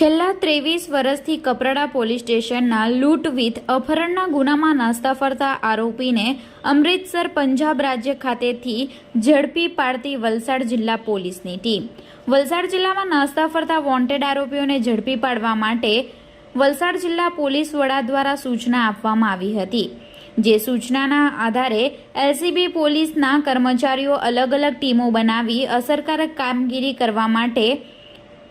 છેલ્લા 23 વર્ષથી કપરાડા પોલીસ સ્ટેશનના લૂંટ વિથ અપહરણના ગુનામાં નાસ્તા ફરતા આરોપીને અમૃતસર પંજાબ રાજ્ય ખાતેથી ઝડપી પાડતી વલસાડ જિલ્લા પોલીસની ટીમ. વલસાડ જિલ્લામાં નાસ્તા ફરતા વોન્ટેડ આરોપીઓને ઝડપી પાડવા માટે વલસાડ જિલ્લા પોલીસ વડા દ્વારા સૂચના આપવામાં આવી હતી. જે સૂચનાના આધારે એલસીબી પોલીસના કર્મચારીઓ અલગ અલગ ટીમો બનાવી અસરકારક કામગીરી કરવા માટે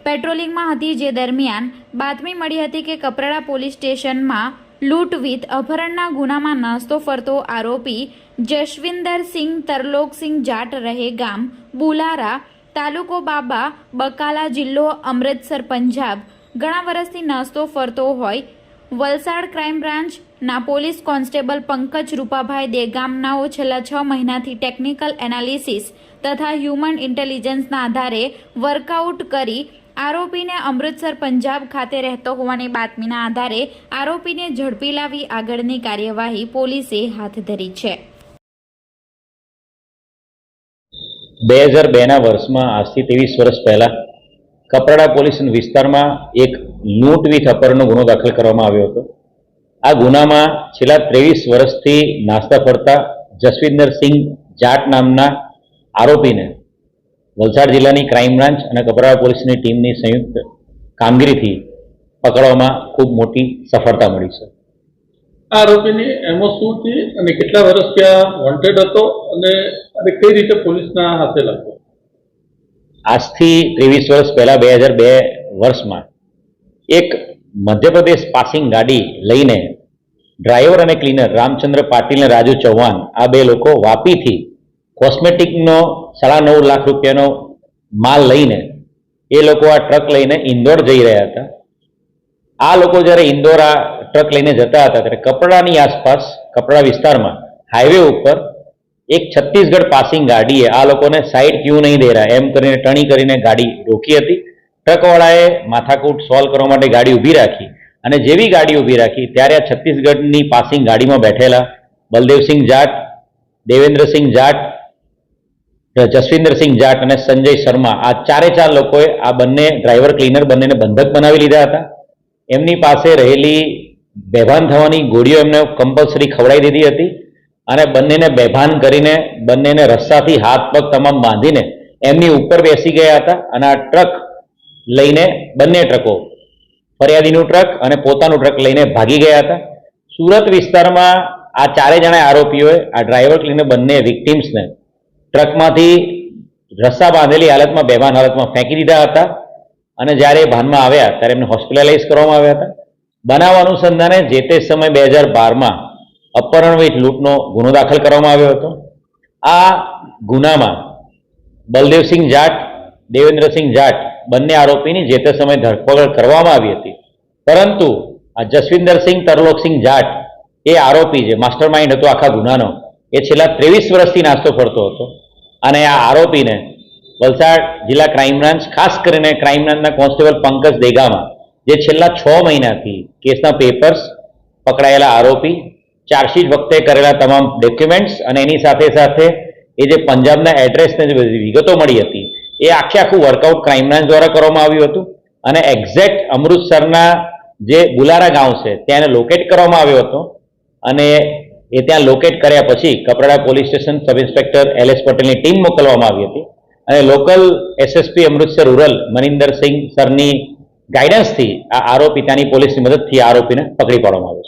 પેટ્રોલિંગમાં હતી. જે દરમિયાન બાતમી મળી હતી કે કપરાડા પોલીસ સ્ટેશનમાં લૂંટ વિથ અપહરણના ગુનામાં નાસ્તો ફરતો આરોપી જશવિંદરસિંહ તરલોકસિંહ જાટ રહે ગામ બુલારા, તાલુકો બાબા બકાલા, જિલ્લો અમૃતસર, પંજાબ ઘણા વર્ષથી નાસ્તો ફરતો હોય. વલસાડ ક્રાઇમ બ્રાન્ચના પોલીસ કોન્સ્ટેબલ પંકજ રૂપાભાઈ દેગામનાઓ છેલ્લા 6 મહિનાથી ટેકનિકલ એનાલિસિસ તથા હ્યુમન ઇન્ટેલિજન્સના આધારે વર્કઆઉટ કરી આરોપીને અમૃતસર પંજાબ ખાતે રહેતો હોવાની બાતમીના આધારે આરોપીને ઝડપી લાવી આગળની કાર્યવાહી પોલીસે હાથ ધરી છે. 2002ના વર્ષમાં આજથી 23 વર્ષ પહેલા કપરાડા પોલીસ વિસ્તારમાં એક લૂંટ વિથ અપહરણનો ગુનો દાખલ કરવામાં આવ્યો હતો. આ ગુનામાં છેલ્લા 23 વર્ષથી નાસ્તા ફરતા જસવિંદરસિંહ જાટ નામના આરોપીને વલસાડ જિલ્લાની ક્રાઇમ બ્રાન્ચ અને કપરાડા પોલીસની ટીમની સંયુક્ત કામગીરીથી પકડવામાં ખૂબ મોટી સફળતા મળી છે. આ આરોપીની એમો શું હતી અને કેટલા વર્ષ ત્યાં વોન્ટેડ હતો અને કઈ રીતે પોલીસના હાથે લાગ્યો? આજથી 23 વર્ષ પહેલા 2002 વર્ષમાં એક મધ્યપ્રદેશ પાસિંગ ગાડી લઈને ડ્રાઈવર અને ક્લીનર રામચંદ્ર પાટીલ અને રાજુ ચૌહાણ આ બે લોકો વાપીથી કોસ્મેટિકનો 9.5 લાખ રૂપિયાનો માલ લઈને એ લોકો આ ટ્રક લઈને ઇન્દોર જઈ રહ્યા હતા. આ લોકો જ્યારે ઇન્દોર આ ટ્રક લઈને જતા હતા ત્યારે કપરાડાની આસપાસ કપરાડા વિસ્તારમાં હાઈવે ઉપર એક છત્તીસગઢ પાસિંગ ગાડીએ આ લોકોને સાઈડ ક્યુ નહીં દે રહા એમ કરીને ટણી કરીને ગાડી રોકી હતી. ટ્રકવાળાએ માથાકૂટ સોલ્વ કરવા માટે ગાડી ઊભી રાખી અને જેવી ગાડી ઊભી રાખી ત્યારે આ છત્તીસગઢની પાસિંગ ગાડીમાં બેઠેલા બલદેવસિંહ જાટ, દેવેન્દ્રસિંહ જાટ, જસવિંદરસિંહ જાટ અને સંજય શર્મા આ 4 લોકોએ આ બંને ડ્રાઈવર ક્લીનર બંનેને બંધક બનાવી લીધા હતા. એમની પાસે રહેલી બેભાન થવાની ગોળીઓ એમને કમ્પલસરી ખવડાવી દીધી હતી અને બંનેને બેભાન કરીને બંનેને રસ્સાથી હાથ પગ તમામ બાંધીને એમની ઉપર બેસી ગયા હતા અને આ ટ્રક લઈને બંને ટ્રકો ફરિયાદીનું ટ્રક અને પોતાનું ટ્રક લઈને ભાગી ગયા હતા. સુરત વિસ્તારમાં આ 4 જણા આરોપીઓએ આ ડ્રાઈવર ક્લીનર બંને વિક્ટિમ્સને ટ્રકમાંથી રસ્સા બાંધેલી હાલતમાં બેભાન હાલતમાં ફેંકી દીધા હતા અને જ્યારે ભાનમાં આવ્યા ત્યારે એમને હોસ્પિટલાઇઝ કરવામાં આવ્યા હતા. બનાવ અનુસંધાને જે તે સમય 2012માં અપહરણ વિથ લૂંટનો ગુનો દાખલ કરવામાં આવ્યો હતો. આ ગુનામાં બલદેવસિંહ જાટ, દેવેન્દ્રસિંહ જાટ બંને આરોપીની જે તે સમયે ધરપકડ કરવામાં આવી હતી. પરંતુ આ જસવિંદરસિંહ તરલોકસિંહ જાટ એ આરોપી જે માસ્ટર માઇન્ડ હતો આખા ગુનાનો એ છેલ્લા 23 વર્ષથી નાસ્તો ફરતો હતો અને આ આરોપીને વલસાડ જિલ્લા ક્રાઇમ બ્રાન્ચ ખાસ કરીને ક્રાઇમ બ્રાન્ચના કોન્સ્ટેબલ પંકજ દેગામા જે છેલ્લા 6 મહિનાથી કેસના પેપર્સ, પકડાયેલા આરોપી, ચાર્જશીટ વખતે કરેલા તમામ ડોક્યુમેન્ટ્સ અને એની સાથે સાથે એ જે પંજાબના એડ્રેસને જે બધી વિગતો મળી હતી એ આખું વર્કઆઉટ ક્રાઇમ બ્રાન્ચ દ્વારા કરવામાં આવ્યું હતું અને એક્ઝેક્ટ અમૃતસરના જે બુલારા ગામ છે ત્યાં એને લોકેટ કરવામાં આવ્યો હતો અને એ ત્યાં લોકેટ કર્યા પછી Kaprada police station sub inspector LS પટેલની ટીમ મોકલવામાં આવી હતી અને લોકલ SSP અમૃતસર રૂરલ મનિંદરસિંહ સરની ગાઈડન્સથી આ આરોપી ત્યાંની પોલીસની મદદથી આરોપીને પકડી પાડવામાં આવ્યો.